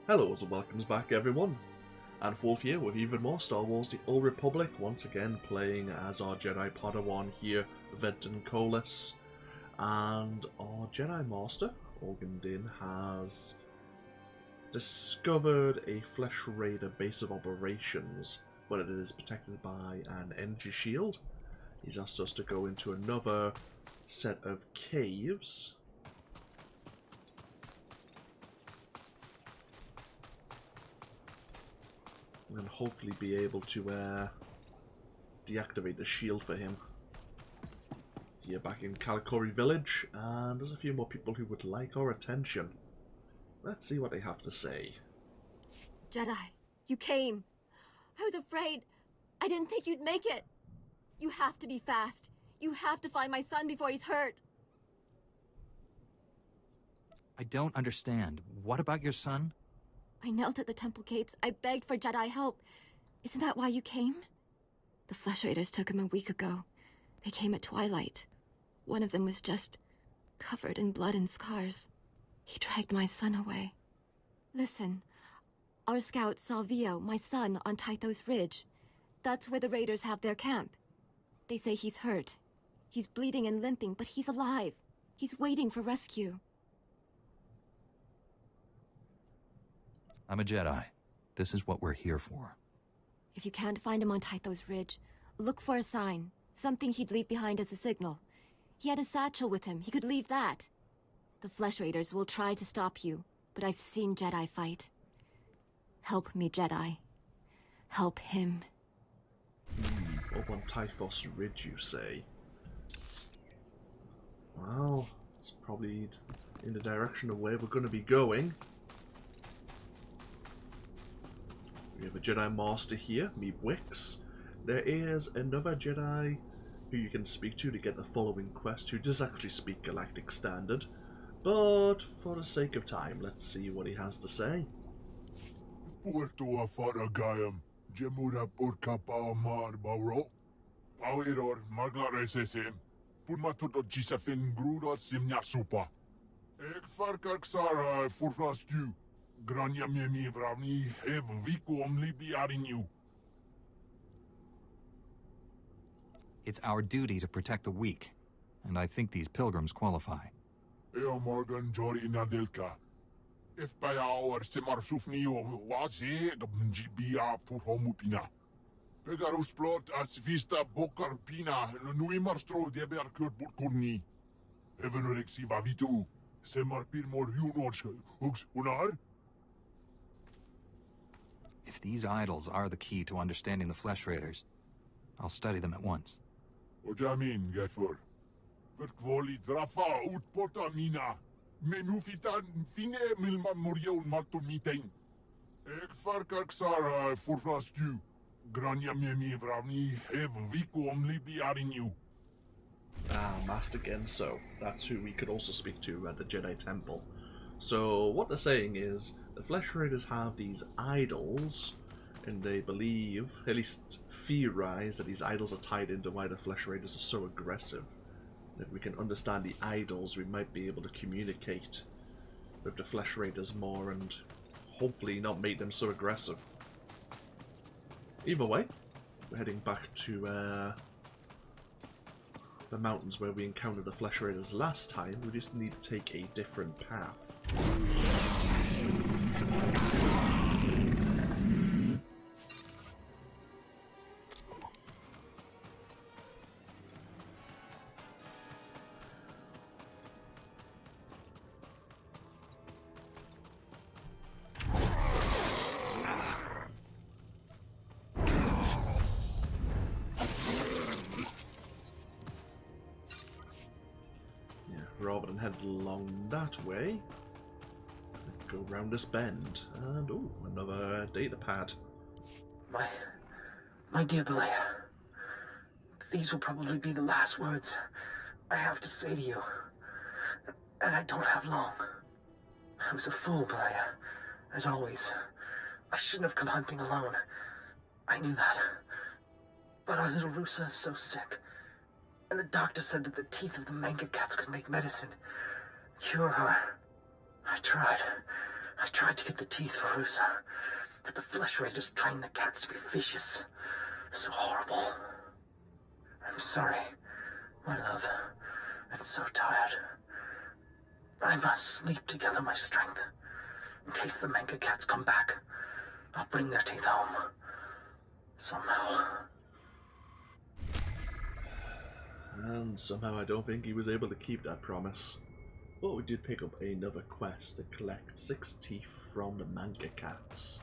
Hello and welcomes back everyone. AnthWolf here with even more Star Wars The Old Republic, once again playing as our Jedi Padawan here, Venton Koliss. And our Jedi Master, Organ Din, has discovered a Flesh Raider base of operations, but it is protected by an energy shield. He's asked us to go into another set of caves. And hopefully be able to deactivate the shield for him. Here back in Kalikori village, and there's a few more people who would like our attention. Let's see what they have to say. Jedi, you came. I was afraid. I didn't think you'd make it. You have to be fast. You have to find my son before he's hurt. I don't understand. What about your son? I knelt at the temple gates. I begged for Jedi help. Isn't that why you came? The Flesh Raiders took him a week ago. They came at twilight. One of them was just covered in blood and scars. He dragged my son away. Listen, our scout saw Vio, my son, on Tython's ridge. That's where the Raiders have their camp. They say he's hurt. He's bleeding and limping, but he's alive. He's waiting for rescue. I'm a Jedi. This is what we're here for. If you can't find him on Tython's ridge, look for a sign. Something he'd leave behind as a signal. He had a satchel with him. He could leave that. The Flesh Raiders will try to stop you, but I've seen Jedi fight. Help me, Jedi. Help him. Up on Typhos Ridge, you say? Well, it's probably in the direction of where we're going to be going. We have a Jedi Master here, Meebwix. There is another Jedi who you can speak to get the following quest, who does actually speak Galactic Standard. But for the sake of time, let's see what he has to say. Puerto Faragayam, Jemura Purkapa Mar Bauro, Power Maglaresem, Purmatuto Gisafin Gruda Simnasupa, Ek Farkaksara Furflastu, Grania Mimi Vravni, Hev Vikum Libiarinu. It's our duty to protect the weak, and I think these pilgrims qualify. Eo Morgan Jori Nadelka. If by our Semarsufnio was a Gibia for Homupina. Pegarus plot as Vista Bokar Pina, Nuimarstro de Berkur Burkurni. Evenorexi Vavitu, Semar Pirmor Unorch, Hooks Unar? If these idols are the key to understanding the Flesh Raiders, I'll study them at once. Ojamin, Getfor. Verkvoli Drafa Utpota Mina. Menufitan Fine Milma Muriel Matumitain. Ek Farkaksara Furflastu. Grania Mimi Vravni, Hev Vikum Libiarinu. Ah, Master Genso. That's who we could also speak to at the Jedi Temple. So what they're saying is, the Flesh Raiders have these idols, and they believe, at least theorize, that these idols are tied into why the Flesh Raiders are so aggressive. If we can understand the idols, we might be able to communicate with the Flesh Raiders more and hopefully not make them so aggressive. Either way, we're heading back to the mountains where we encountered the Flesh Raiders last time. We just need to take a different path. Rather than head along that way, go round this bend, and oh, another data pad. My dear Belea, these will probably be the last words I have to say to you, and I don't have long. I was a fool, Belea, as always. I shouldn't have come hunting alone. I knew that. But our little Rusa is so sick. And the doctor said that the teeth of the manga cats could make medicine. Cure her. I tried. I tried to get the teeth for Rusa, but the flesh raiders train the cats to be vicious. So horrible. I'm sorry, my love. I'm so tired. I must sleep to gather my strength. In case the manga cats come back, I'll bring their teeth home. Somehow. And somehow I don't think he was able to keep that promise. But we did pick up another quest to collect 6 teeth from the manga cats.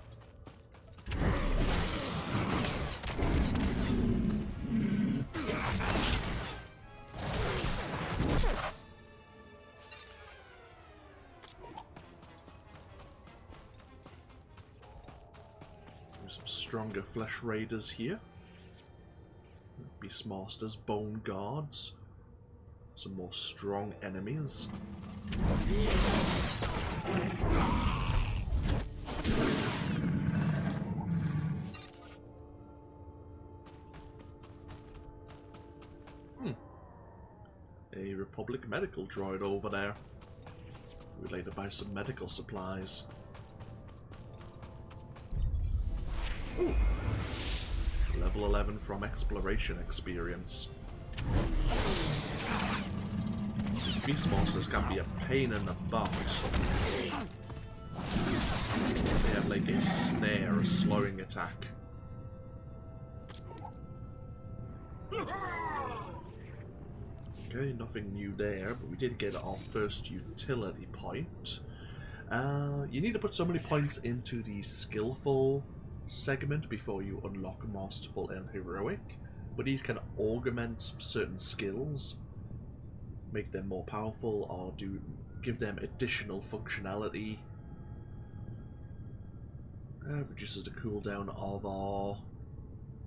Some stronger flesh raiders here. Beastmasters, bone guards. Some more strong enemies. A Republic medical droid over there. We'd like to buy some medical supplies. Ooh. Level 11 from exploration experience. These beastmasters can be a pain in the butt. They have like a snare, a slowing attack. Okay, nothing new there, but we did get our first utility point. You need to put so many points into the skillful segment before you unlock masterful and heroic, but these can augment certain skills, make them more powerful, or give them additional functionality. Reduces the cooldown of our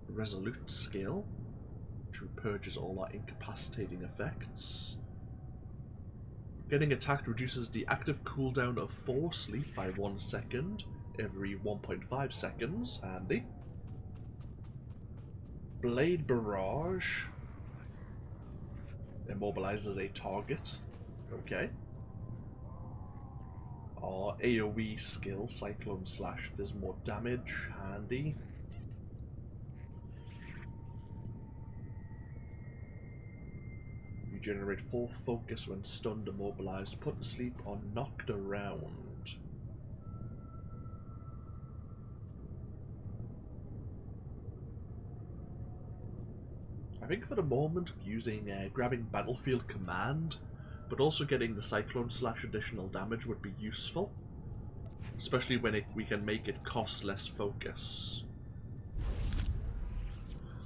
resolute skill, which purges all our incapacitating effects. Getting attacked reduces the active cooldown of 4 sleep by 1 second every 1.5 seconds. Handy. Blade Barrage immobilizes a target. Okay. Our AoE skill, Cyclone Slash, does more damage. Handy. You generate 4 focus when stunned, immobilized, put to sleep, or knocked around. I think for the moment using grabbing Battlefield Command, but also getting the Cyclone Slash additional damage would be useful. Especially when we can make it cost less focus.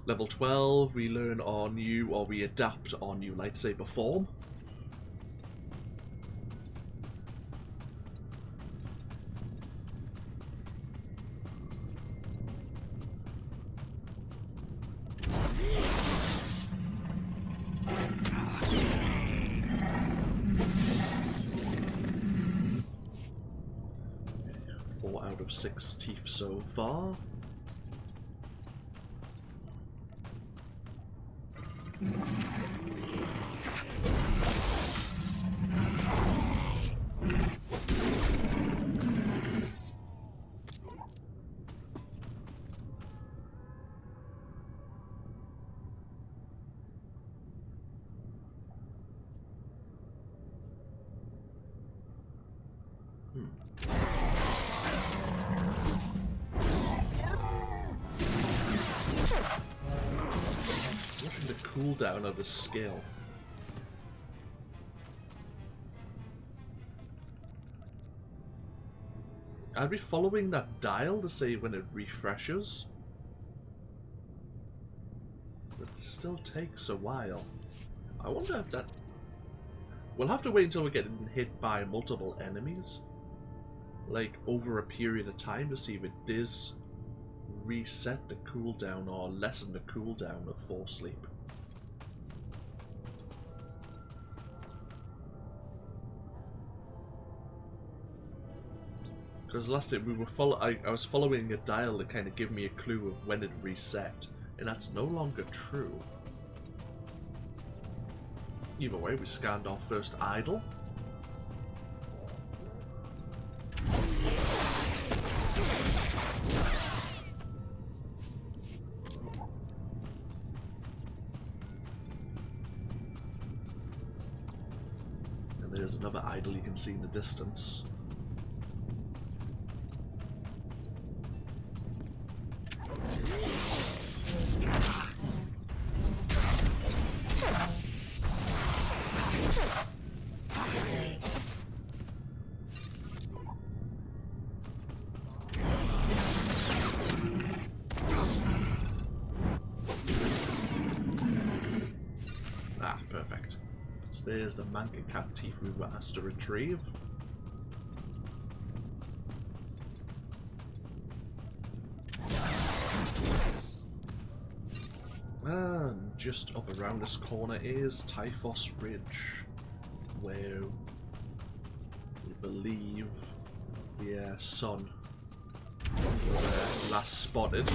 Level 12, we learn our new, or we adapt our new lightsaber form. Out of 6 teeth so far. Cooldown of the skill. I'll be following that dial to say when it refreshes. But it still takes a while. I wonder if that... We'll have to wait until we're getting hit by multiple enemies. Like, over a period of time to see if it does reset the cooldown or lessen the cooldown of 4 sleep. Because last time we were I was following a dial to kind of give me a clue of when it reset, and that's no longer true. Either way, we scanned our first idol. There's another idol you can see in the distance. Ah, perfect. So there's the Manka cat teeth we were asked to retrieve. And just up around this corner is Typhos Ridge, where we believe the sun was last spotted.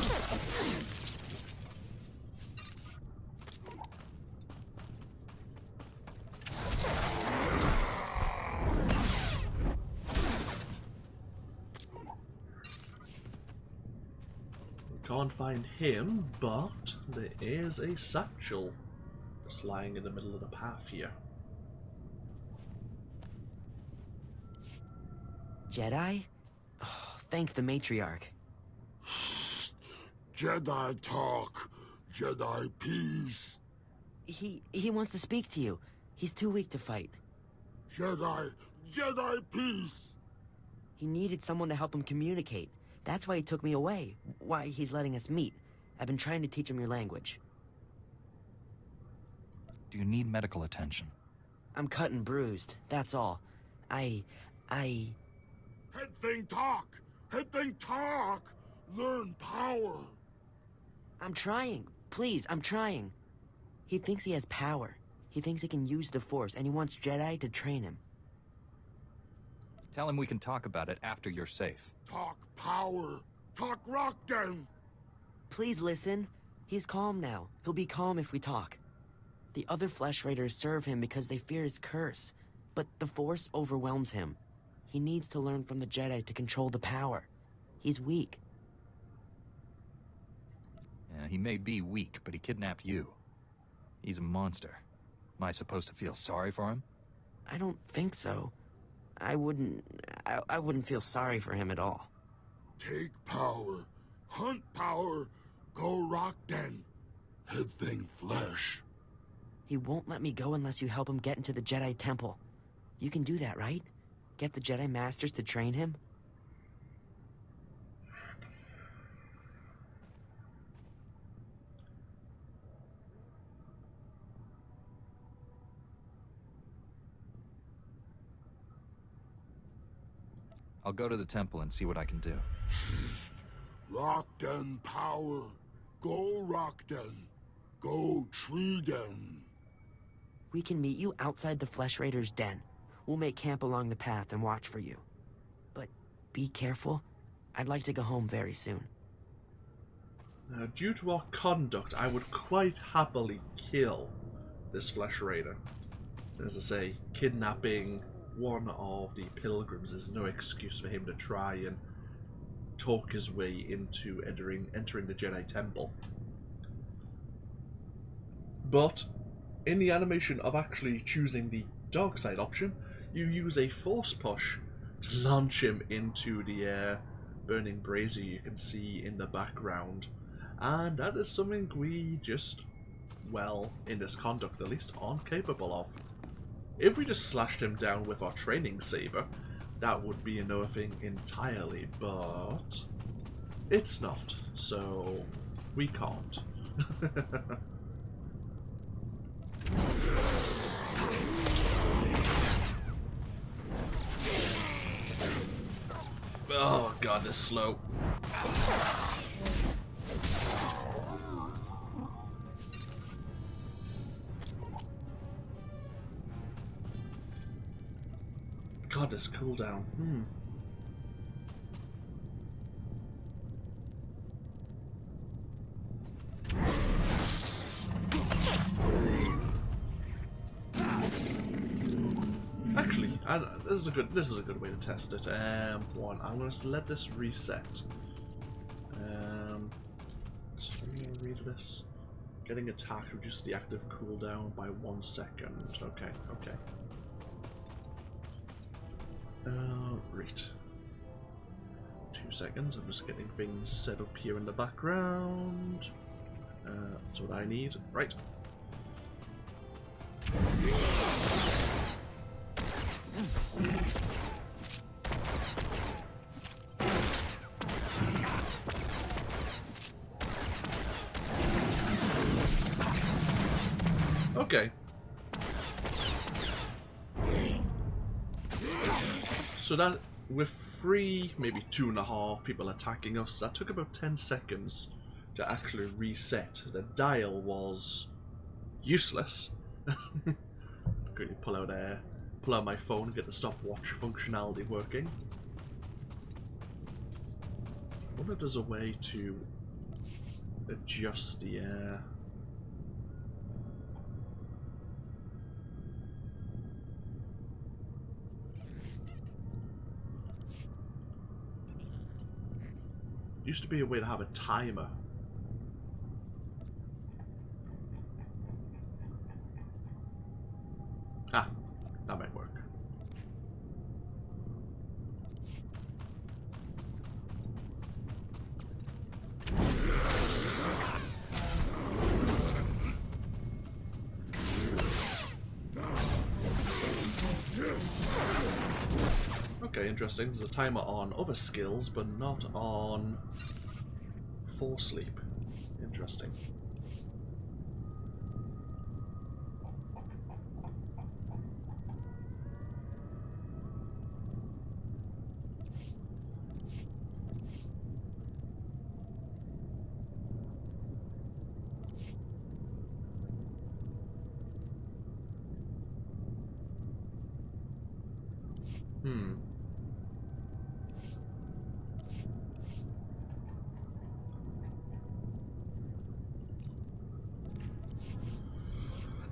Can't find him, but there is a satchel just lying in the middle of the path here. Jedi? Oh, thank the matriarch. Jedi talk, Jedi peace. He wants to speak to you. He's too weak to fight. Jedi peace. He needed someone to help him communicate. That's why he took me away. Why he's letting us meet. I've been trying to teach him your language. Do you need medical attention? I'm cut and bruised, that's all. Head thing talk. Head thing talk. Learn power. I'm trying. Please, I'm trying. He thinks he has power. He thinks he can use the Force, and he wants Jedi to train him. Tell him we can talk about it after you're safe. Talk power. Talk rock den. Please listen. He's calm now. He'll be calm if we talk. The other Flesh Raiders serve him because they fear his curse. But the Force overwhelms him. He needs to learn from the Jedi to control the power. He's weak. Yeah, he may be weak, but he kidnapped you. He's a monster. Am I supposed to feel sorry for him? I don't think so. I wouldn't feel sorry for him at all. Take power. Hunt power. Go rock den. Head thing flesh. He won't let me go unless you help him get into the Jedi Temple. You can do that, right? Get the Jedi Masters to train him? I'll go to the temple and see what I can do. Rock den power. Go rock den. Go tree den. We can meet you outside the Flesh Raiders' den. We'll make camp along the path and watch for you. But be careful. I'd like to go home very soon. Now, due to our conduct, I would quite happily kill this Flesh Raider. As I say, kidnapping one of the pilgrims is no excuse for him to try and talk his way into entering the Jedi Temple. But in the animation of actually choosing the dark side option, you use a force push to launch him into the burning brazier you can see in the background. And that is something we just, well, in this conduct at least, aren't capable of. If we just slashed him down with our training saber, that would be another thing entirely, but it's not, so we can't. Oh god, they're slow. God, this cooldown. Actually, this is a good way to test it. I'm going to let this reset. So let me read this. Getting attacked reduces the active cooldown by 1 second. Okay. Great. 2 seconds, I'm just getting things set up here in the background. That's what I need. Right. Okay. So that, with 3, maybe 2.5 people attacking us, that took about 10 seconds to actually reset. The dial was useless. Quickly pull out my phone and get the stopwatch functionality working. I wonder if there's a way to adjust the used to be a way to have a timer. Ah, that might work. Okay, interesting. There's a timer on other skills, but not on Force Sleep. Interesting.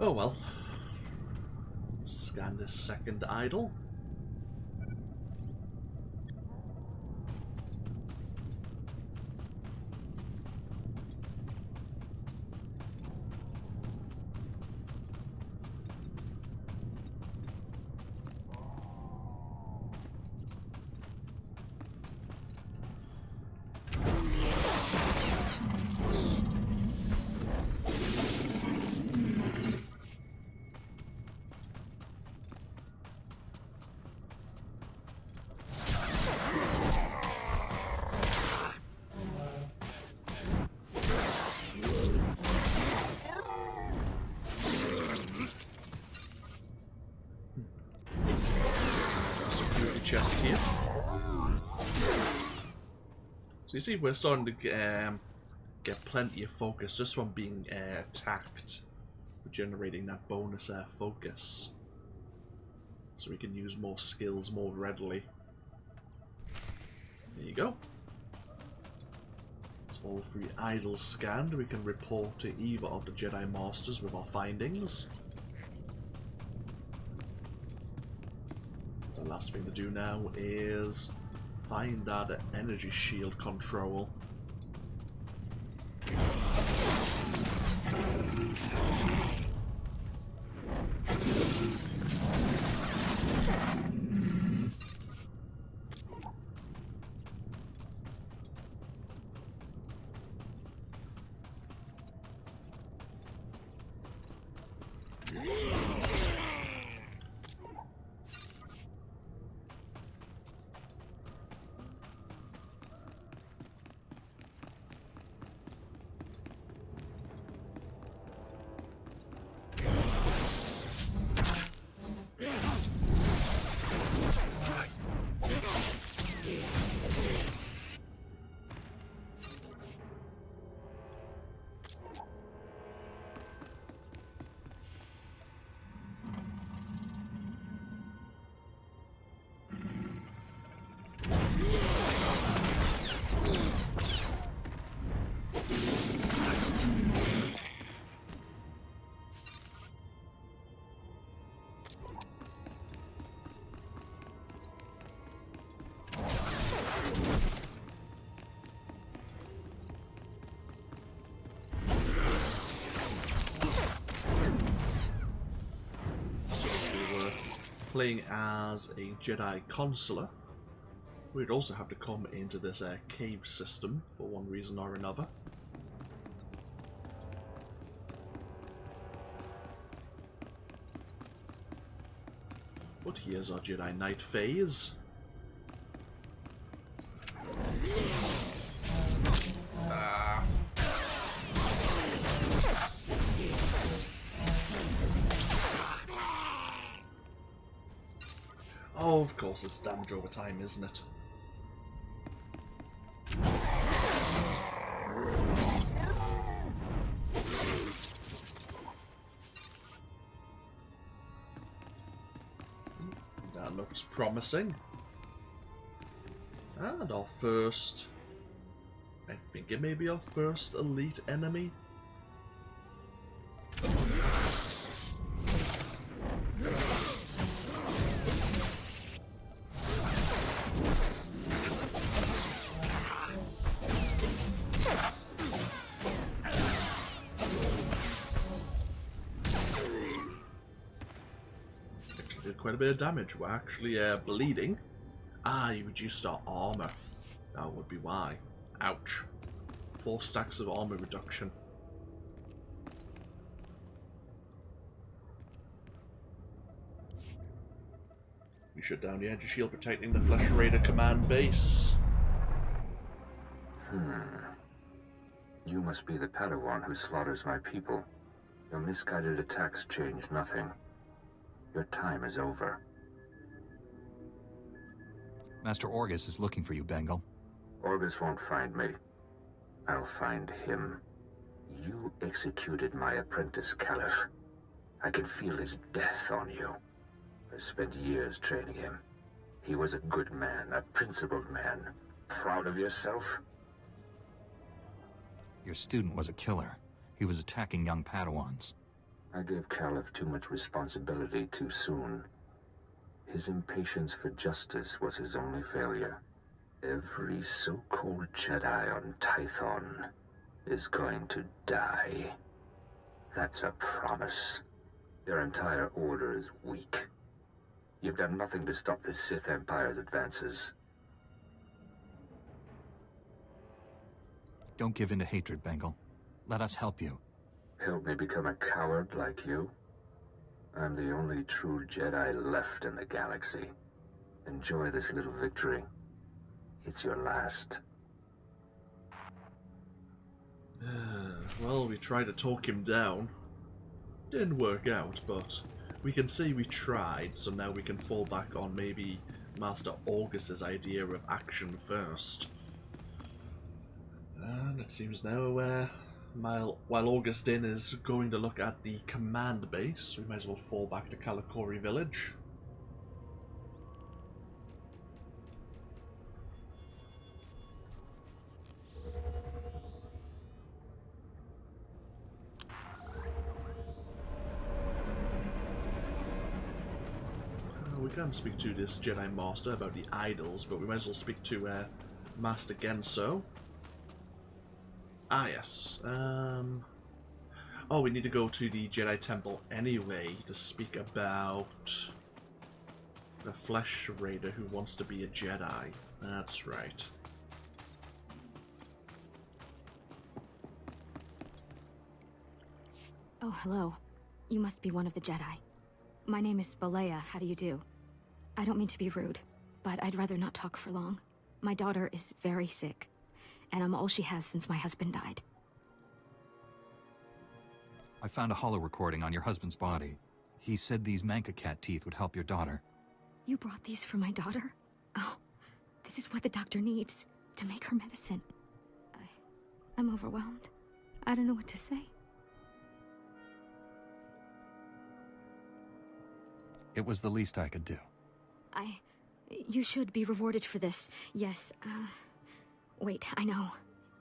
Oh well. Scan this second idol. Chest here. So you see, we're starting to get plenty of focus just from being attacked. We're generating that bonus focus, so we can use more skills more readily. There you go. It's all 3 idols scanned. We can report to either of the Jedi Masters with our findings. The last thing to do now is find that energy shield control. Playing as a Jedi Consular, We'd also have to come into this cave system for one reason or another. But here's our Jedi Knight phase. Oh, of course, it's damage over time, isn't it? That looks promising. And our first... I think it may be our first elite enemy. Did quite a bit of damage. We're actually bleeding. Ah, you reduced our armor. That would be why. Ouch. 4 stacks of armor reduction. We shut down the energy shield protecting the Flesh Raider command base. You must be the Padawan who slaughters my people. Your misguided attacks change nothing. Your time is over. Master Orgus is looking for you, Bengal. Orgus won't find me. I'll find him. You executed my apprentice, Caliph. I can feel his death on you. I spent years training him. He was a good man, a principled man. Proud of yourself? Your student was a killer. He was attacking young Padawans. I gave Caliph too much responsibility too soon. His impatience for justice was his only failure. Every so-called Jedi on Tython is going to die. That's a promise. Your entire order is weak. You've done nothing to stop the Sith Empire's advances. Don't give in to hatred, Bengal. Let us help you. Help me become a coward like you? I'm the only true Jedi left in the galaxy. Enjoy this little victory. It's your last. Well, we tried to talk him down. Didn't work out, but we can say we tried, so now we can fall back on maybe Master Orgus's idea of action first. And it seems now, while Augustin is going to look at the command base, we might as well fall back to Kalikori Village. We can speak to this Jedi Master about the idols, but we might as well speak to Master Genso. Ah, yes. Oh, we need to go to the Jedi Temple anyway to speak about the Flesh Raider who wants to be a Jedi. That's right. Oh, hello. You must be one of the Jedi. My name is Balea. How do you do? I don't mean to be rude, but I'd rather not talk for long. My daughter is very sick, and I'm all she has since my husband died. I found a holo recording on your husband's body. He said these Manka cat teeth would help your daughter. You brought these for my daughter? Oh, this is what the doctor needs to make her medicine. I'm overwhelmed. I don't know what to say. It was the least I could do. You should be rewarded for this. Yes, wait, I know.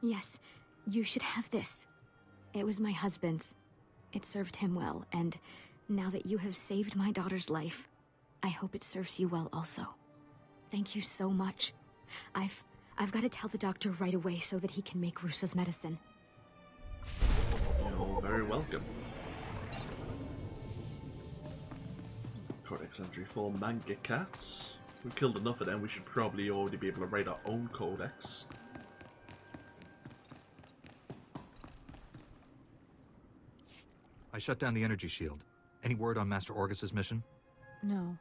Yes, you should have this. It was my husband's. It served him well, and now that you have saved my daughter's life, I hope it serves you well also. Thank you so much. I've got to tell the doctor right away so that he can make Rusa's medicine. You're very welcome. Codex entry for Manga Cats. We've killed enough of them, we should probably already be able to write our own codex. I shut down the energy shield. Any word on Master Orgus's mission? No.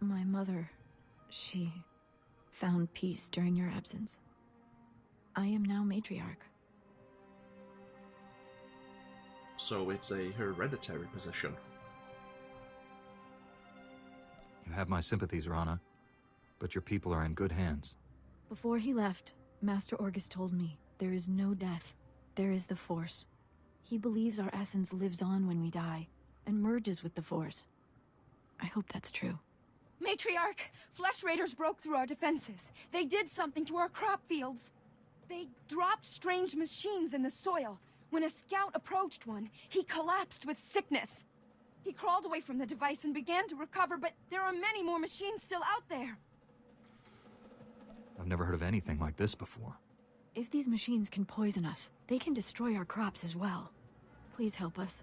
My mother, she found peace during your absence. I am now matriarch. So it's a hereditary position. You have my sympathies, Rana, but your people are in good hands. Before he left, Master Orgus told me there is no death. There is the Force. He believes our essence lives on when we die and merges with the Force. I hope that's true. Matriarch, Flesh Raiders broke through our defenses. They did something to our crop fields. They dropped strange machines in the soil. When a scout approached one, he collapsed with sickness. He crawled away from the device and began to recover, but there are many more machines still out there. I've never heard of anything like this before. If these machines can poison us, they can destroy our crops as well. Please help us.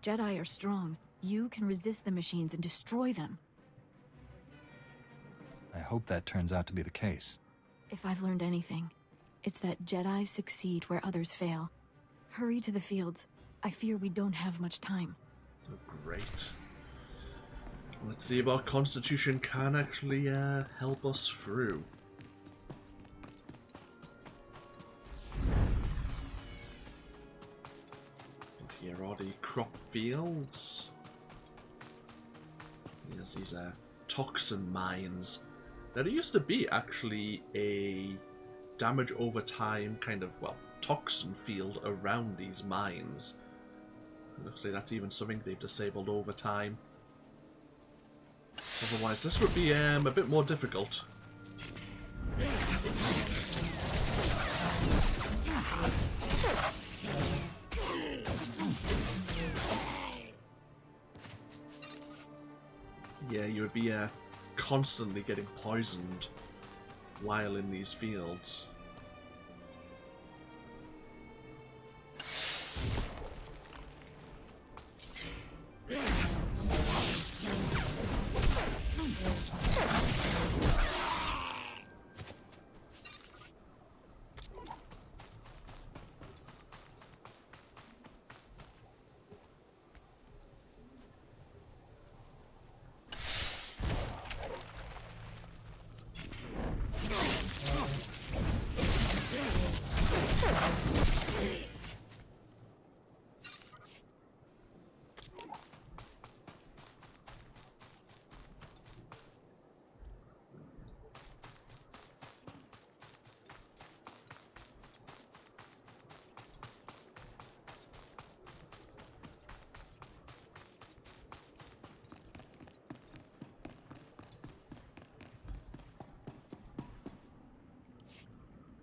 Jedi are strong. You can resist the machines and destroy them. I hope that turns out to be the case. If I've learned anything, it's that Jedi succeed where others fail. Hurry to the fields. I fear we don't have much time. Oh, great. Let's see if our constitution can actually help us through. And here are the crop fields. Here's these toxin mines. Now, there used to be actually a damage over time kind of, well, toxin field around these mines. Looks like that's even something they've disabled over time. Otherwise, this would be a bit more difficult. Yeah, you would be constantly getting poisoned while in these fields.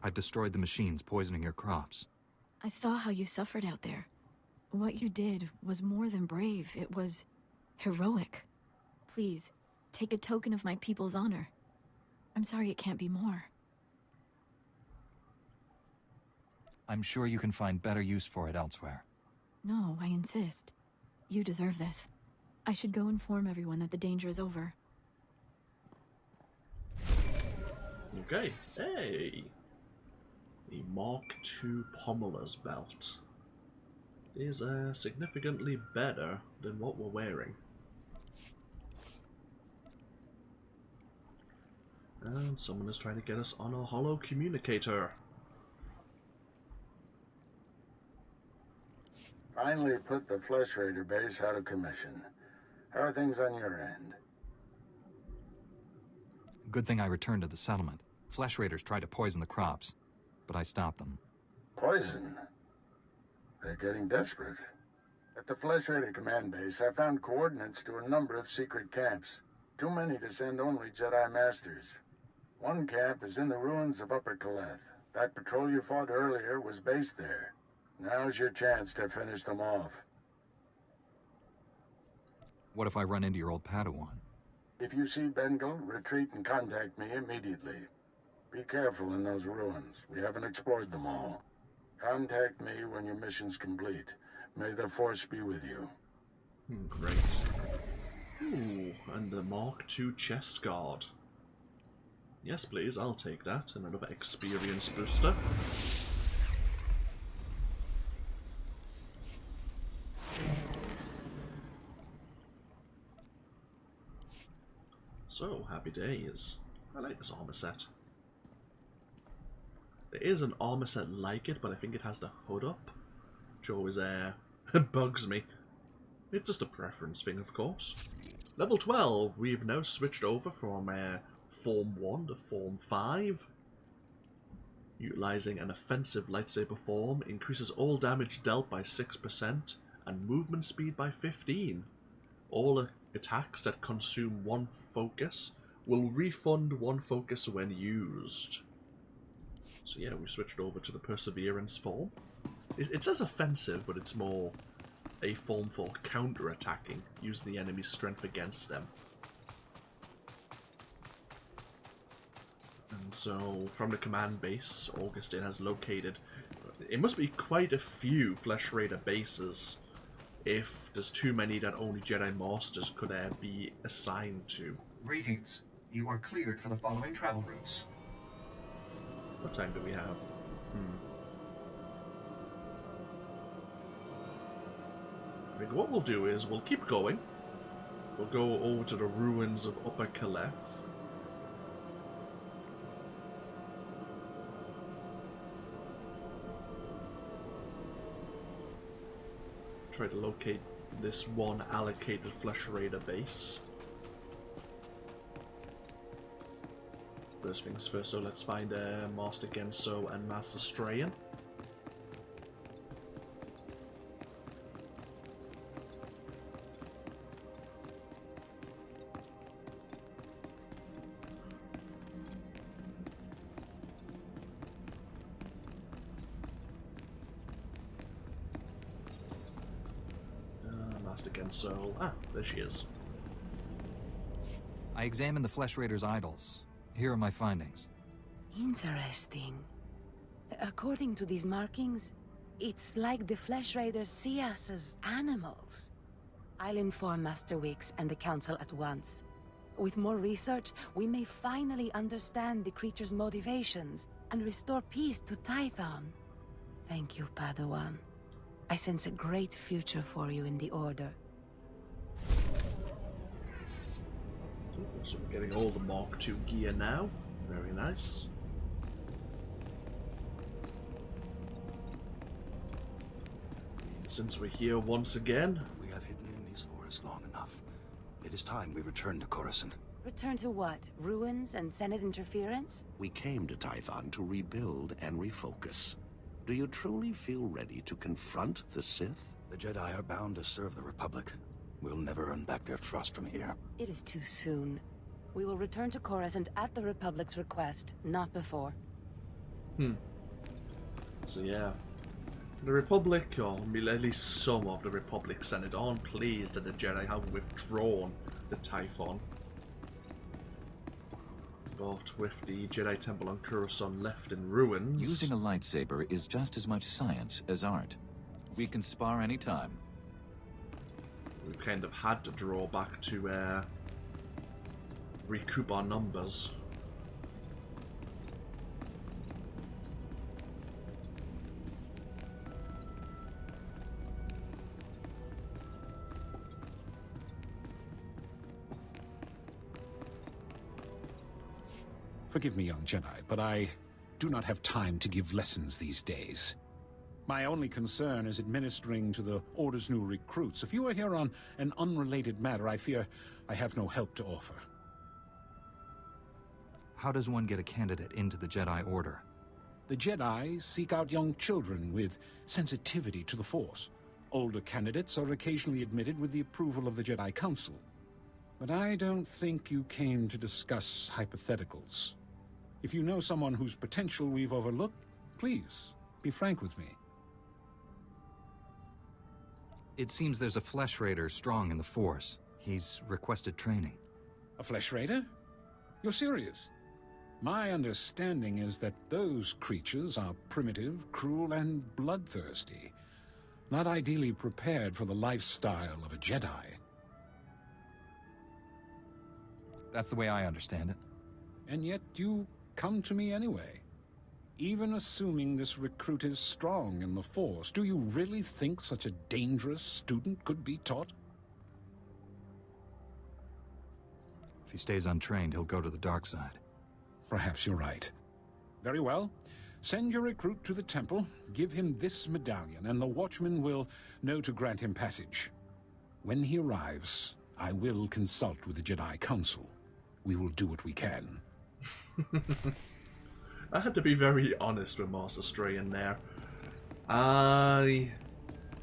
I've destroyed the machines poisoning your crops. I saw how you suffered out there. What you did was more than brave. It was heroic. Please, take a token of my people's honor. I'm sorry it can't be more. I'm sure you can find better use for it elsewhere. No, I insist. You deserve this. I should go inform everyone that the danger is over. Okay, hey! The Mark II Pommeler's belt is significantly better than what we're wearing. And someone is trying to get us on a holo communicator. Finally put the Flesh Raider base out of commission. How are things on your end? Good thing I returned to the settlement. Flesh Raiders tried to poison the crops, but I stopped them. Poison? They're getting desperate. At the Flesh Raider command base, I found coordinates to a number of secret camps. Too many to send only Jedi Masters. One camp is in the ruins of Upper Kolith. That patrol you fought earlier was based there. Now's your chance to finish them off. What if I run into your old Padawan? If you see Bengal, retreat and contact me immediately. Be careful in those ruins. We haven't explored them all. Contact me when your mission's complete. May the Force be with you. Great. Ooh, and the Mark II chest guard. Yes, please, I'll take that. And another experience booster. So, happy days. I like this armor set. There is an armor set like it, but I think it has the hood up, which always bugs me. It's just a preference thing, of course. Level 12, we've now switched over from Form 1 to Form 5. Utilizing an offensive lightsaber form, increases all damage dealt by 6% and movement speed by 15%. All attacks that consume 1 focus will refund 1 focus when used. So yeah, we switched over to the Perseverance form. It says offensive, but it's more a form for counter-attacking, using the enemy's strength against them. And so, from the command base, Augustine has located... It must be quite a few Flesh Raider bases, if there's too many that only Jedi Masters could be assigned to. Greetings. You are cleared for the following travel routes. What time do we have? I think what we'll do is we'll keep going. We'll go over to the ruins of Upper Khalef. Try to locate this one allocated Flesh Raider base. First things first, so let's find Master Genso and Master Strayan. Master Genso. Ah, there she is. I examined the Flesh Raiders' idols. Here are my findings. Interesting. According to these markings, it's like the Flesh Raiders see us as animals. I'll inform Master Wix and the Council at once. With more research, we may finally understand the creature's motivations and restore peace to Tython. Thank you, Padawan. I sense a great future for you in the Order. So we're getting all the Mark II gear now. Very nice. Since we're here once again... We have hidden in these forests long enough. It is time we return to Coruscant. Return to what? Ruins and Senate interference? We came to Tython to rebuild and refocus. Do you truly feel ready to confront the Sith? The Jedi are bound to serve the Republic. We'll never earn back their trust from here. It is too soon. We will return to Coruscant at the Republic's request, not before. So yeah. The Republic, or at least some of the Republic Senate, aren't pleased that the Jedi have withdrawn the Tython. But with the Jedi Temple on Coruscant left in ruins... Using a lightsaber is just as much science as art. We can spar anytime. We've kind of had to draw back to recoup our numbers. Forgive me, young Jedi, but I do not have time to give lessons these days. My only concern is administering to the Order's new recruits. If you are here on an unrelated matter, I fear I have no help to offer. How does one get a candidate into the Jedi Order? The Jedi seek out young children with sensitivity to the Force. Older candidates are occasionally admitted with the approval of the Jedi Council. But I don't think you came to discuss hypotheticals. If you know someone whose potential we've overlooked, please, be frank with me. It seems there's a Flesh Raider strong in the Force. He's requested training. A Flesh Raider? You're serious? My understanding is that those creatures are primitive, cruel, and bloodthirsty. Not ideally prepared for the lifestyle of a Jedi. That's the way I understand it. And yet you come to me anyway. Even assuming this recruit is strong in the Force, do you really think such a dangerous student could be taught? If he stays untrained, he'll go to the dark side. Perhaps you're right. Very well. Send your recruit to the temple, give him this medallion, and the Watchman will know to grant him passage. When he arrives, I will consult with the Jedi Council. We will do what we can. I had to be very honest with Master Strayan there. I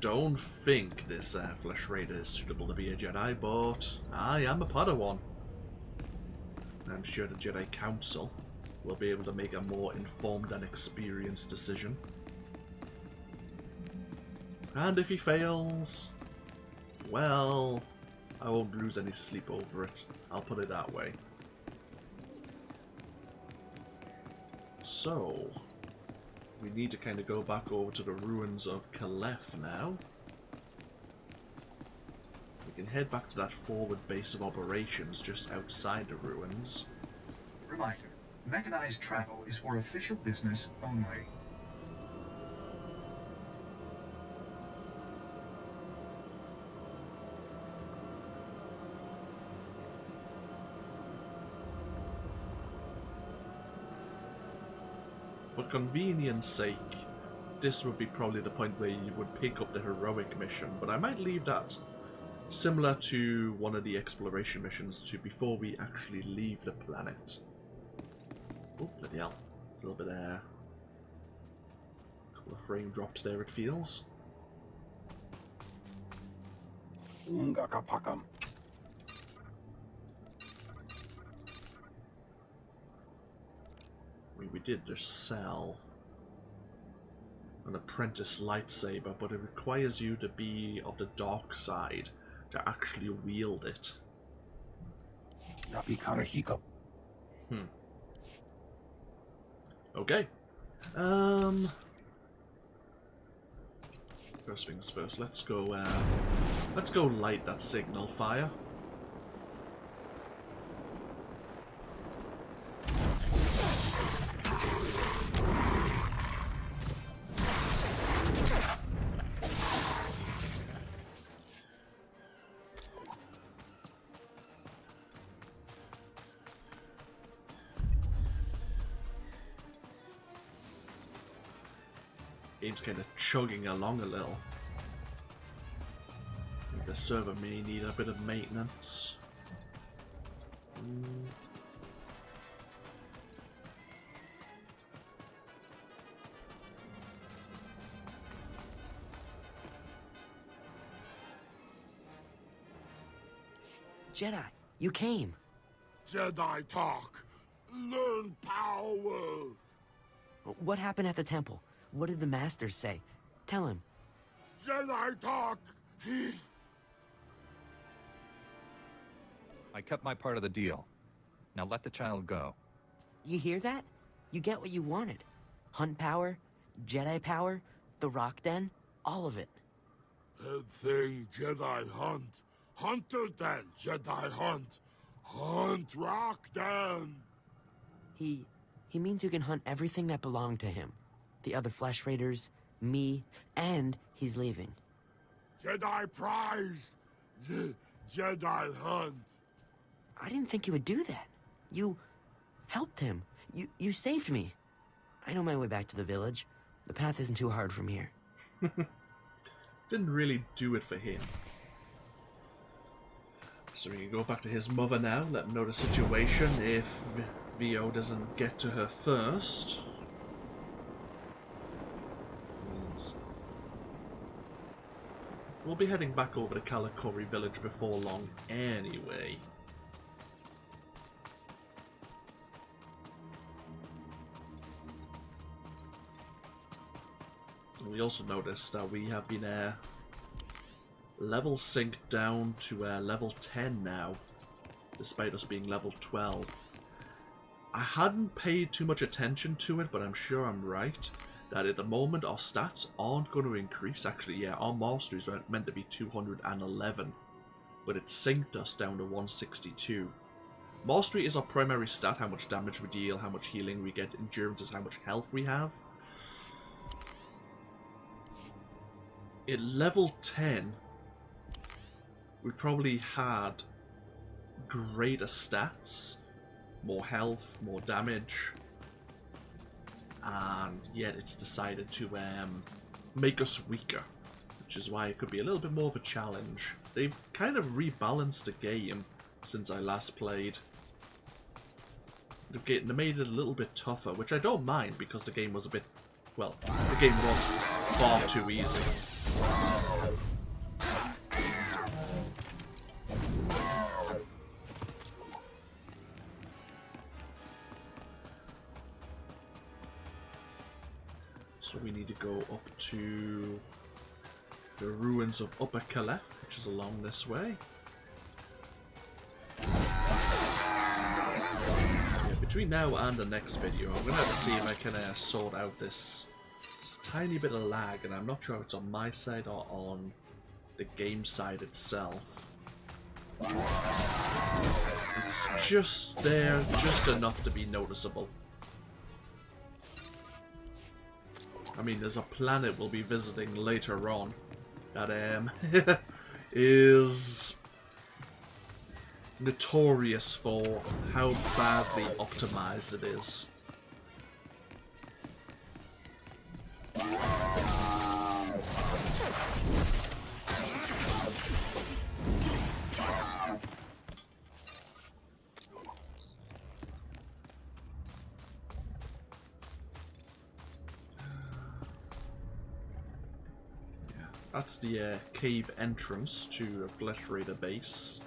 don't think this Flesh Raider is suitable to be a Jedi, but I am a Padawan. I'm sure the Jedi Council will be able to make a more informed and experienced decision. And if he fails, well, I won't lose any sleep over it. I'll put it that way. So, we need to kind of go back over to the ruins of Koliss now. We can head back to that forward base of operations just outside the ruins. Reminder, mechanized travel is for official business only. For convenience sake, this would be probably the point where you would pick up the heroic mission, but I might leave that similar to one of the exploration missions to before we actually leave the planet. Oh, bloody hell. A little bit there. A couple of frame drops there, it feels. We did just sell an apprentice lightsaber, but it requires you to be of the dark side to actually wield it. Okay. First things first, let's go light that signal fire. Game's kind of chugging along a little. The server may need a bit of maintenance. Jedi, you came. Jedi talk. Learn power. What happened at the temple? What did the Masters say? Tell him. Jedi talk. I cut my part of the deal. Now let the child go. You hear that? You get what you wanted. Hunt power, Jedi power, the Rock Den, all of it. Head thing Jedi hunt. Hunter Den Jedi hunt. Hunt Rock Den. He means you can hunt everything that belonged to him. The other Flesh Raiders, me, and he's leaving. Jedi prize. Jedi hunt. I didn't think you would do that. You helped him. You saved me. I know my way back to the village. The path isn't too hard from here. Didn't really do it for him. So we can go back to his mother now, let him know the situation if VO doesn't get to her first. We'll be heading back over to Kalikori village before long anyway. And we also noticed that we have been level synced down to level 10 now, despite us being level 12. I hadn't paid too much attention to it, but I'm sure I'm right. That at the moment our stats aren't going to increase. Actually, yeah, our masteries are meant to be 211, but it synced us down to 162. Mastery is our primary stat, how much damage we deal, how much healing we get. Endurance is how much health we have. At level 10, we probably had greater stats, more health, more damage, and yet it's decided to make us weaker, which is why it could be a little bit more of a challenge. They've kind of rebalanced the game since I last played. They made it a little bit tougher, which I don't mind because the game was a bit, well, the game was far too easy. So we need to go up to the ruins of Upper Koliss, which is along this way. Between now and the next video, I'm going to have to see if I can sort out this tiny bit of lag, and I'm not sure if it's on my side or on the game side itself. It's just there, just enough to be noticeable. I mean, there's a planet we'll be visiting later on that is notorious for how badly optimized it is. That's the cave entrance to a Flesh Raider base.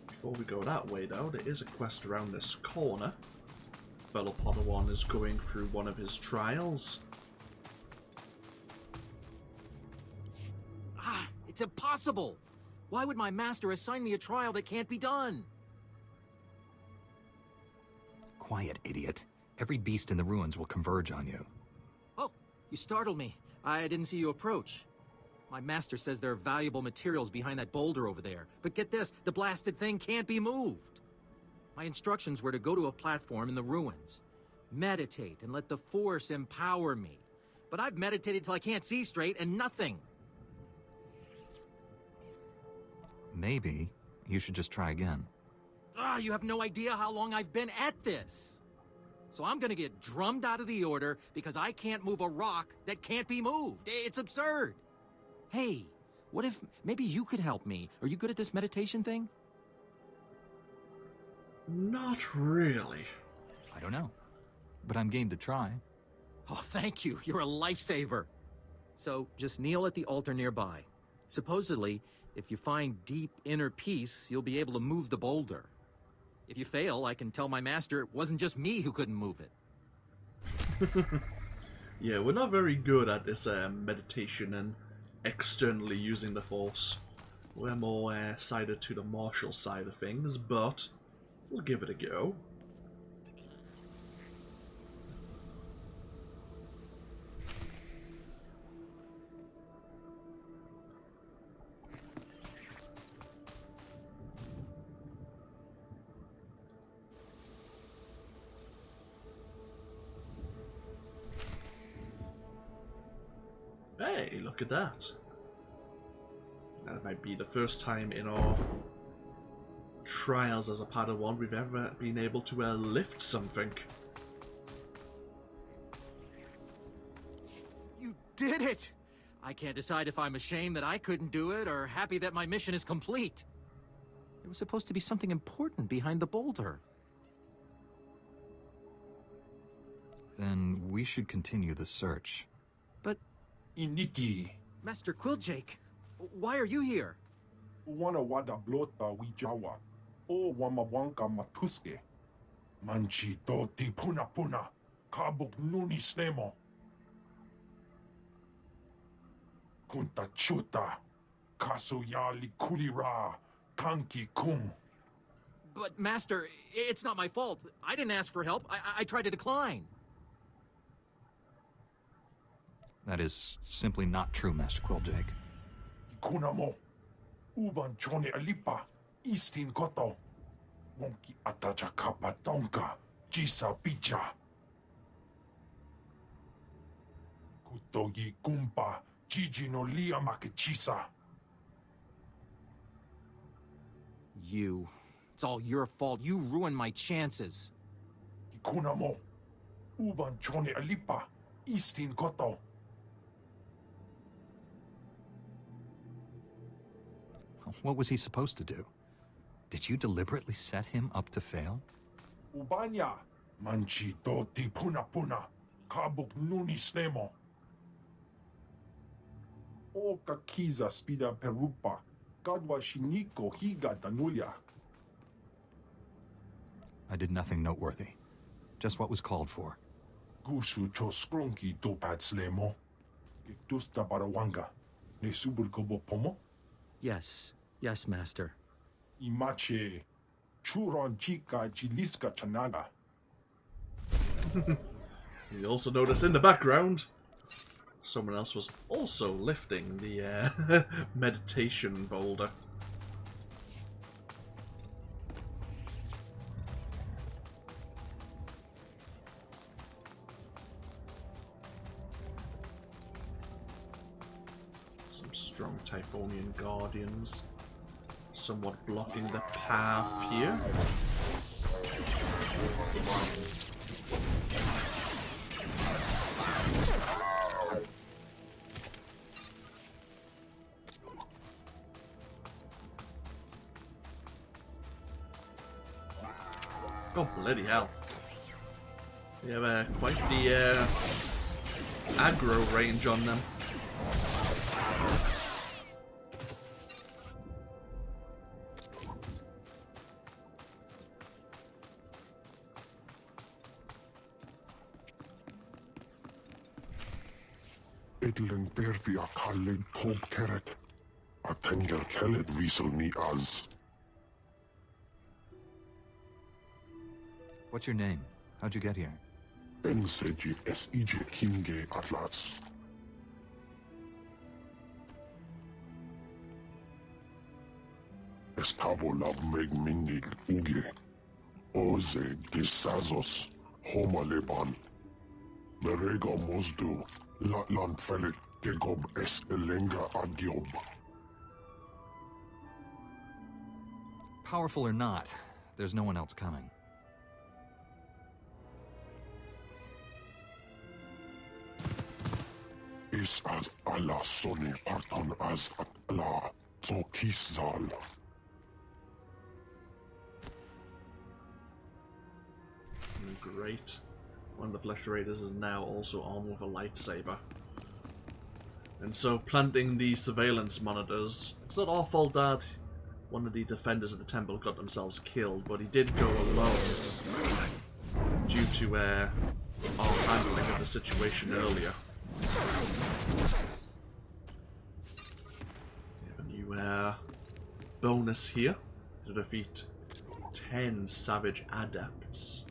Before we go that way though, there is a quest around this corner. Fellow Padawan is going through one of his trials. Ah, it's impossible! Why would my master assign me a trial that can't be done? Quiet, idiot. Every beast in the ruins will converge on you. Oh, you startled me. I didn't see you approach. My master says there are valuable materials behind that boulder over there. But get this, the blasted thing can't be moved. My instructions were to go to a platform in the ruins, meditate, and let the Force empower me. But I've meditated till I can't see straight, and nothing. Maybe you should just try again. Ah, you have no idea how long I've been at this. So I'm gonna get drummed out of the Order because I can't move a rock that can't be moved. It's absurd. Hey, what if maybe you could help me? Are you good at this meditation thing? Not really. I don't know, but I'm game to try. Oh, thank you. You're a lifesaver. So just kneel at the altar nearby. Supposedly, if you find deep inner peace, you'll be able to move the boulder. If you fail, I can tell my master it wasn't just me who couldn't move it. Yeah, we're not very good at this meditation and externally using the Force. We're more sided to the martial side of things, but we'll give it a go. Hey, look at that. That might be the first time in our trials as a Padawan we've ever been able to lift something. You did it! I can't decide if I'm ashamed that I couldn't do it or happy that my mission is complete. There was supposed to be something important behind the boulder. Then we should continue the search. But... Iniki. Master Quilljake, why are you here? Wana wada blota wijawa. O wamawanka matuske. Manchi doti puna puna. Kabuk nuni snemo. Kunta chuta. Kasuyali kulira. Kanki kum. But, Master, it's not my fault. I didn't ask for help. I tried to decline. That is simply not true, Master Quilljake. Kunamo. Uban chone alipa. Istin koto. Wonki atacha kapa tonka, jisa picha. Kutogi kumpa, jiji no lia makechisa. You. It's all your fault. You ruined my chances. Kikunamo, uban chone alipa, istin koto. What was he supposed to do? Did you deliberately set him up to fail? Ubanya, manchi doti puna puna, kabuk nuni snemo. O kakiza spida perupa, gadwa shiniko higa danulia. I did nothing noteworthy. Just what was called for. Gushu choskronki topad slemo. Gitusta barawanga. Ne subulkobo pomo? Yes. Yes, Master. Imache. Churon chica chiliska chanaga. You also notice in the background, someone else was also lifting the meditation boulder. Some strong Typhonian guardians, somewhat blocking the path here. Oh, bloody hell. We have quite the aggro range on them. Edlen verfia kallen tob keret. Atenger kellet wiesel ni az. What's your name? How'd you get here? Enseji SEJ Kinge Atlas. Estavo lab meg mindig uge. Oze disazos homaleban. Merega mosdu. Latland fellet gegob es elenga agiob. Powerful or not, there's no one else coming. Is as Allah sone parton as Allah zokizal. Great. One of the Flesh Raiders is now also armed with a lightsaber. And so planting the surveillance monitors. It's not our fault that one of the defenders of the temple got themselves killed, but he did go alone due to our handling of the situation earlier. We have a new bonus here to defeat 10 savage adepts.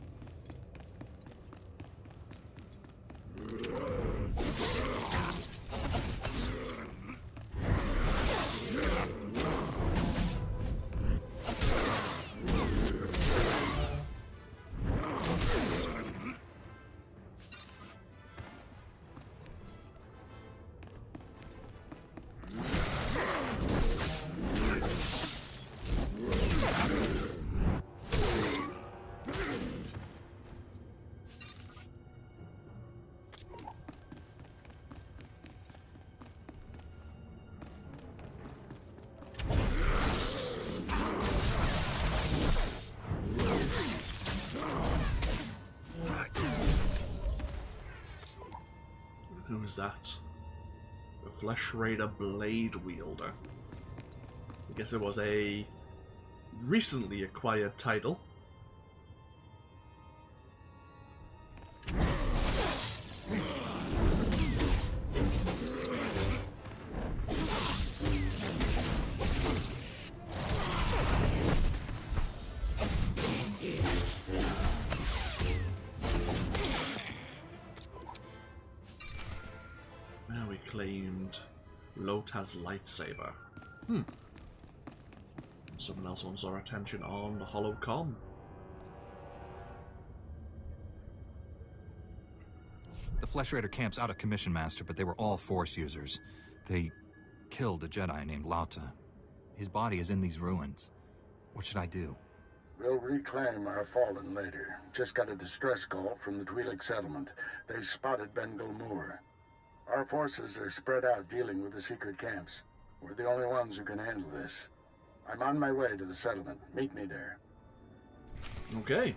Who is that? The Flesh Raider Blade Wielder. I guess it was a recently acquired title. Claimed Lota's lightsaber. Someone else wants our attention on the holocom. The Flesh Raider camp's out of commission, Master, but they were all Force users. They killed a Jedi named Lauta. His body is in these ruins. What should I do? We'll reclaim our fallen later. Just got a distress call from the Twi'lek settlement. They spotted Bengal Moor. Our forces are spread out dealing with the secret camps. We're the only ones who can handle this. I'm on my way to the settlement. Meet me there. Okay.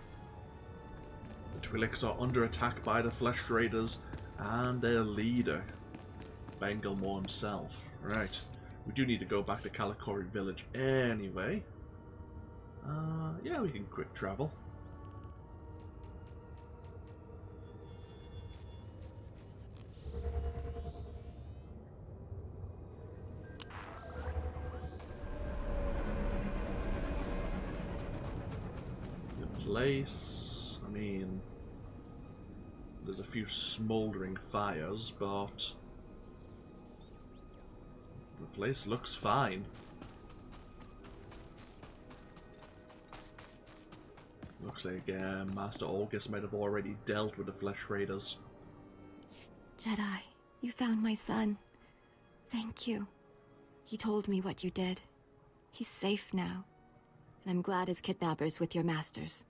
The Twi'leks are under attack by the Flesh Raiders and their leader, Bengal Moor himself. Right. We do need to go back to Kalikori village anyway. Yeah, we can quick travel. The place, I mean, there's a few smouldering fires, but the place looks fine. Looks like Master August might have already dealt with the Flesh Raiders. Jedi, you found my son. Thank you. He told me what you did. He's safe now. And I'm glad his kidnapper's with your masters.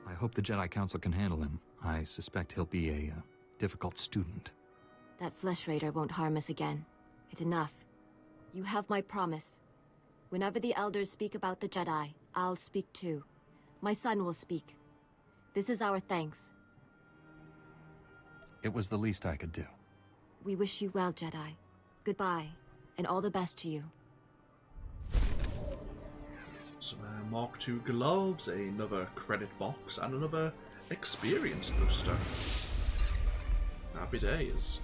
I hope the Jedi Council can handle him. I suspect he'll be a difficult student. That Flesh Raider won't harm us again. It's enough. You have my promise. Whenever the Elders speak about the Jedi, I'll speak too. My son will speak. This is our thanks. It was the least I could do. We wish you well, Jedi. Goodbye, and all the best to you. Some Mark II gloves, another credit box, and another experience booster. Happy days.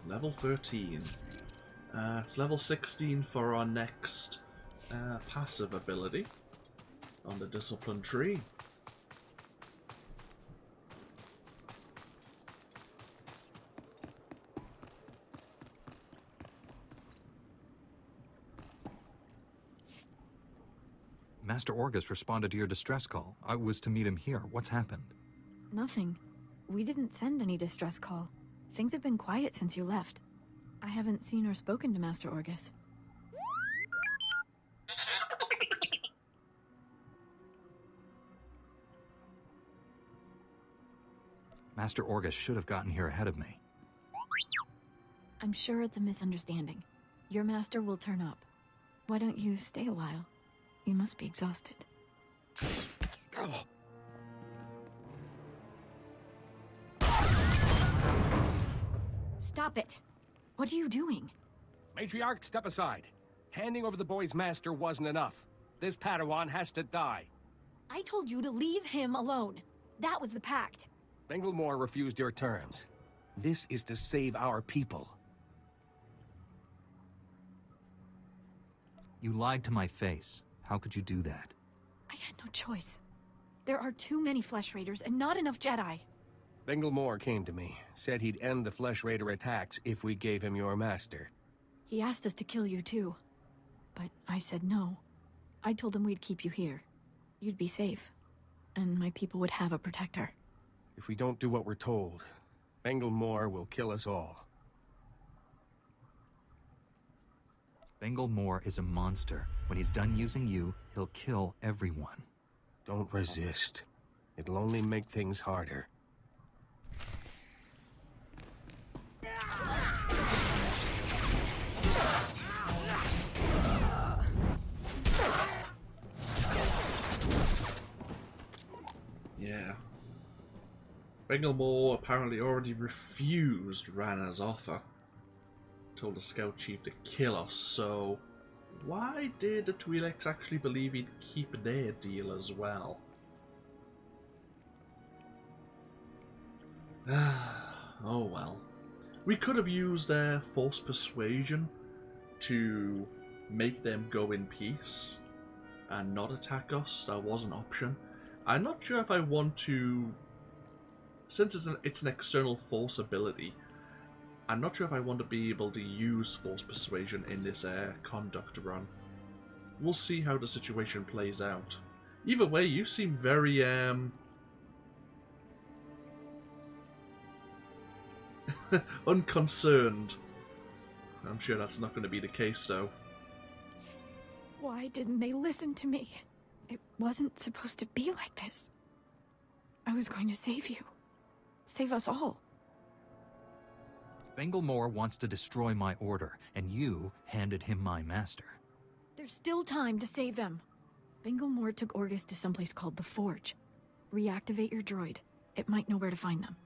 Level 13. It's level 16 for our next passive ability on the discipline tree. Master Orgus responded to your distress call. I was to meet him here. What's happened? Nothing. We didn't send any distress call. Things have been quiet since you left. I haven't seen or spoken to Master Orgus. Master Orgus should have gotten here ahead of me. I'm sure it's a misunderstanding. Your master will turn up. Why don't you stay a while? You must be exhausted. Stop it! What are you doing? Matriarch, step aside. Handing over the boy's master wasn't enough. This Padawan has to die. I told you to leave him alone. That was the pact. Bengal Moor refused your terms. This is to save our people. You lied to my face. How could you do that? I had no choice. There are too many Flesh Raiders and not enough Jedi. Bengal Moor came to me, said he'd end the Flesh Raider attacks if we gave him your master. He asked us to kill you too. But I said no. I told him we'd keep you here. You'd be safe. And my people would have a protector. If we don't do what we're told, Bengal Moor will kill us all. Bengal Moor is a monster. When he's done using you, he'll kill everyone. Don't resist. It'll only make things harder. Yeah. Bengal Moor apparently already refused Rana's offer. Told the scout chief to kill us, so why did the Twi'leks actually believe he'd keep their deal as well? Oh well. We could have used their force persuasion to make them go in peace and not attack us. That was an option. I'm not sure if I want to, since it's an external force ability, I'm not sure if I want to be able to use Force Persuasion in this conduct run. We'll see how the situation plays out. Either way, you seem very, unconcerned. I'm sure that's not going to be the case, though. Why didn't they listen to me? It wasn't supposed to be like this. I was going to save you. Save us all. Bengalmore wants to destroy my order, and you handed him my master. There's still time to save them. Bengalmore took Orgus to someplace called the Forge. Reactivate your droid. It might know where to find them.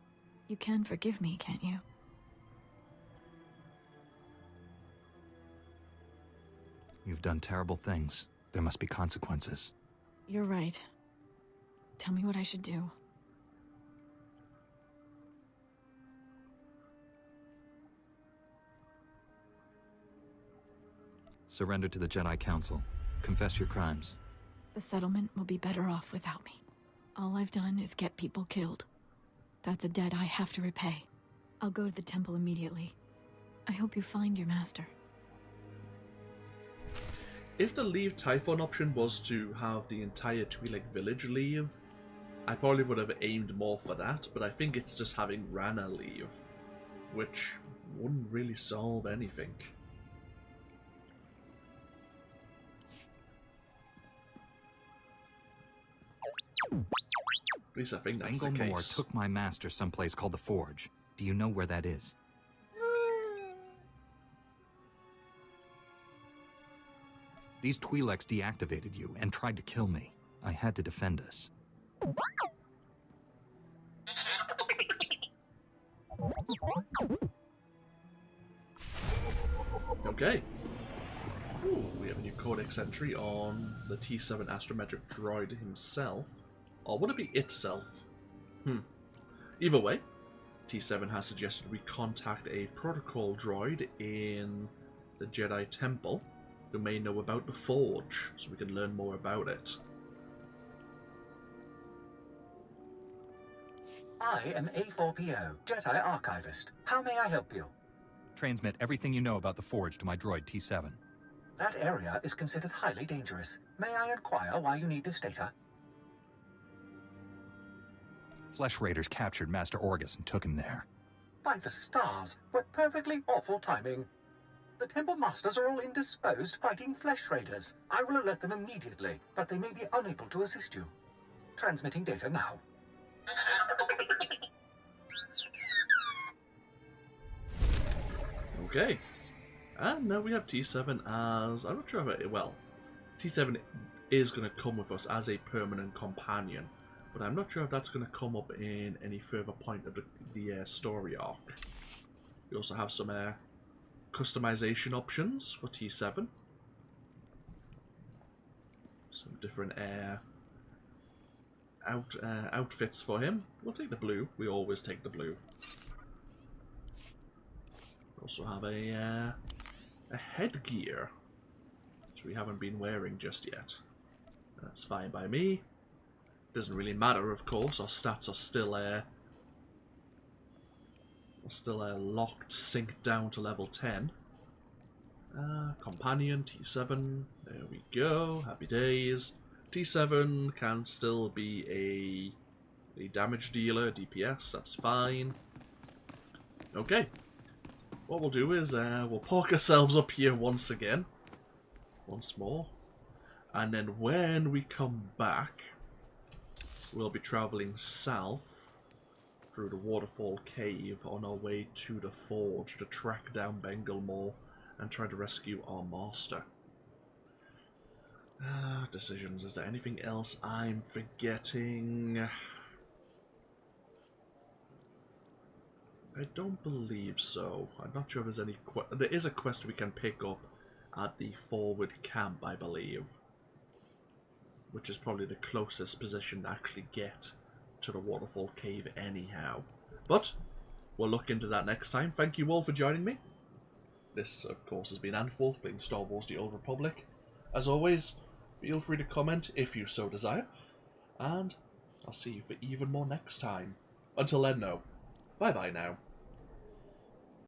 You can forgive me, can't you? You've done terrible things. There must be consequences. You're right. Tell me what I should do. Surrender to the Jedi Council. Confess your crimes. The settlement will be better off without me. All I've done is get people killed. That's a debt I have to repay. I'll go to the temple immediately. I hope you find your master. If the leave Tython option was to have the entire Twi'lek village leave, I probably would have aimed more for that, but I think it's just having Rana leave, which wouldn't really solve anything. At least I think that's the Bengalmore case. took my master someplace called the Forge. Do you know where that is? These Twi'leks deactivated you and tried to kill me. I had to defend us. Okay. Ooh, we have a new codex entry on the T7 astrometric droid himself. Or would it be itself? Either way, T7 has suggested we contact a protocol droid in the Jedi Temple who may know about the Forge, so we can learn more about it. I am A4PO, Jedi Archivist. How may I help you? Transmit everything you know about the Forge to my droid T7. That area is considered highly dangerous. May I inquire why you need this data? Flesh Raiders captured Master Orgus and took him there. By the stars, what perfectly awful timing. The Temple Masters are all indisposed fighting Flesh Raiders. I will alert them immediately, but they may be unable to assist you. Transmitting data now. Okay. And now we have T7 as... I'm not sure if it... Well, T7 is going to come with us as a permanent companion, but I'm not sure if that's going to come up in any further point of the story arc. We also have some customization options for T7. Some different outfits for him. We'll take the blue. We always take the blue. We also have a headgear, which we haven't been wearing just yet. That's fine by me. Doesn't really matter, of course. Our stats are still locked, synced down to level 10. Companion, T7. There we go. Happy days. T7 can still be a damage dealer, DPS. That's fine. Okay. What we'll do is we'll park ourselves up here once more. And then when we come back, we'll be traveling south through the Waterfall Cave on our way to the Forge to track down Bengalmore and try to rescue our master. Decisions. Is there anything else I'm forgetting? I don't believe so. I'm not sure if there's any... There is a quest we can pick up at the forward camp, I believe, which is probably the closest position to actually get to the Waterfall Cave anyhow. But we'll look into that next time. Thank you all for joining me. This, of course, has been AnthWolf, playing Star Wars The Old Republic. As always, feel free to comment if you so desire, and I'll see you for even more next time. Until then, though, bye-bye now.